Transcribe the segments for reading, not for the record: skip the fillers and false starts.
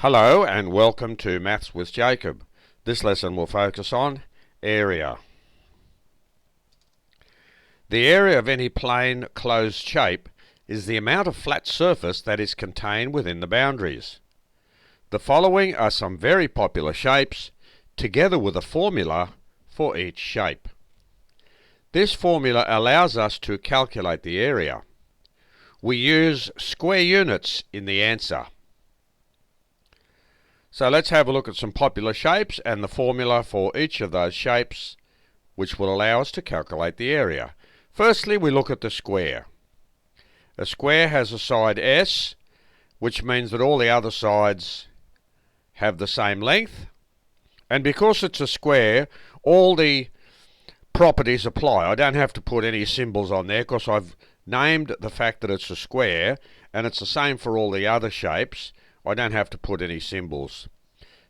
Hello and welcome to Maths with Jacob. This lesson will focus on area. The area of any plane closed shape is the amount of flat surface that is contained within the boundaries. The following are some very popular shapes, together with a formula for each shape. This formula allows us to calculate the area. We use square units in the answer. So let's have a look at some popular shapes and the formula for each of those shapes, which will allow us to calculate the area. Firstly, we look at the square. A square has a side S, which means that all the other sides have the same length. And because it's a square, all the properties apply. I don't have to put any symbols on there because I've named the fact that it's a square, and it's the same for all the other shapes. I don't have to put any symbols.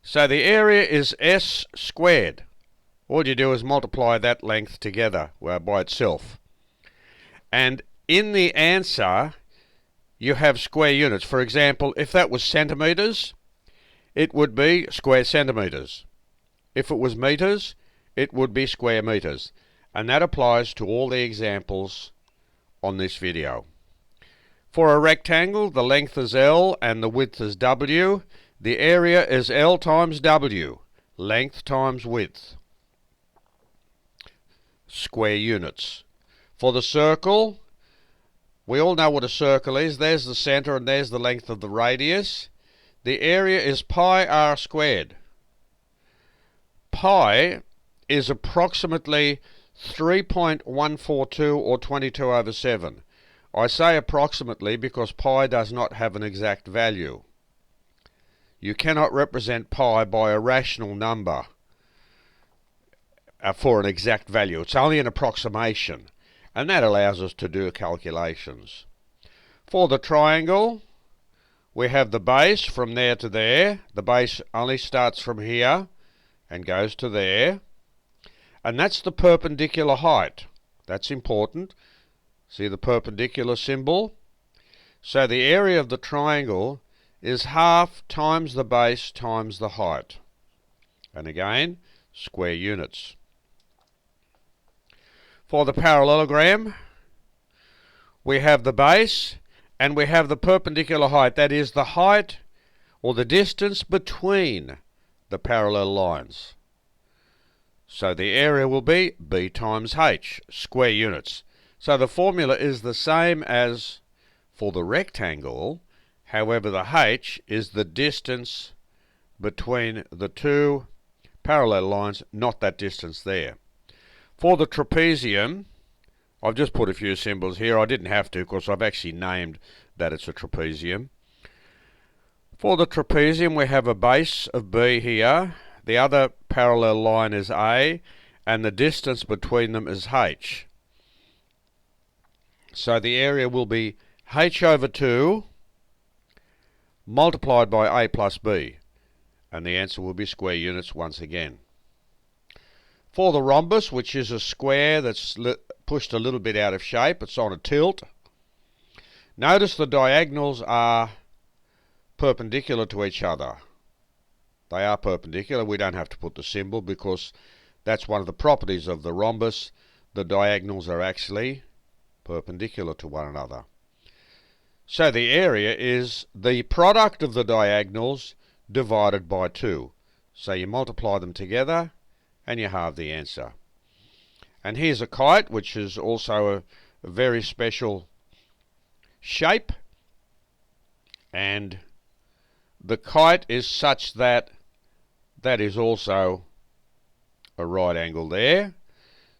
So the area is S squared. All you do is multiply that length together by itself. And in the answer, you have square units. For example, if that was centimetres, it would be square centimetres. If it was metres, it would be square metres. And that applies to all the examples on this video. For a rectangle, the length is L and the width is W. The area is L times W, length times width. Square units. For the circle, we all know what a circle is. There's the centre and there's the length of the radius. The area is pi r squared. Pi is approximately 3.142 or 22/7. I say approximately because pi does not have an exact value. You cannot represent pi by a rational number for an exact value. It's only an approximation, and that allows us to do calculations. For the triangle, we have the base from there to there. The base only starts from here and goes to there, and that's the perpendicular height. That's important. See the perpendicular symbol? So the area of the triangle is half times the base times the height. And again, square units. For the parallelogram, we have the base and we have the perpendicular height. That is the height or the distance between the parallel lines. So the area will be B times H, square units. So the formula is the same as for the rectangle, however the H is the distance between the two parallel lines, not that distance there. For the trapezium, I've just put a few symbols here. I didn't have to because I've actually named that it's a trapezium. For the trapezium, we have a base of B here. The other parallel line is A, and the distance between them is H. So the area will be H over 2 multiplied by A plus B. And the answer will be square units once again. For the rhombus, which is a square that's pushed a little bit out of shape, it's on a tilt. Notice the diagonals are perpendicular to each other. They are perpendicular. We don't have to put the symbol because that's one of the properties of the rhombus. The diagonals are actually perpendicular to one another. So the area is the product of the diagonals divided by 2. So you multiply them together and you have the answer. And here's a kite, which is also a very special shape. And the kite is such that that is also a right angle there.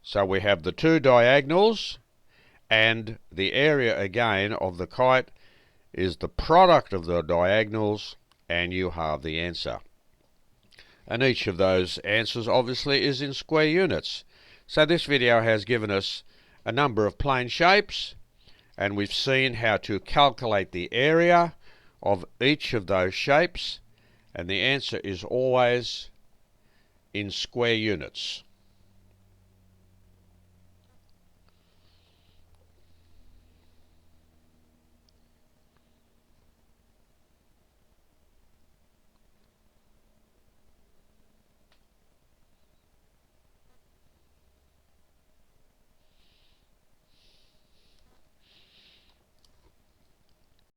So we have the two diagonals, and the area again of the kite is the product of the diagonals, and you have the answer. And each of those answers obviously is in square units. So this video has given us a number of plane shapes, and we've seen how to calculate the area of each of those shapes, and the answer is always in square units.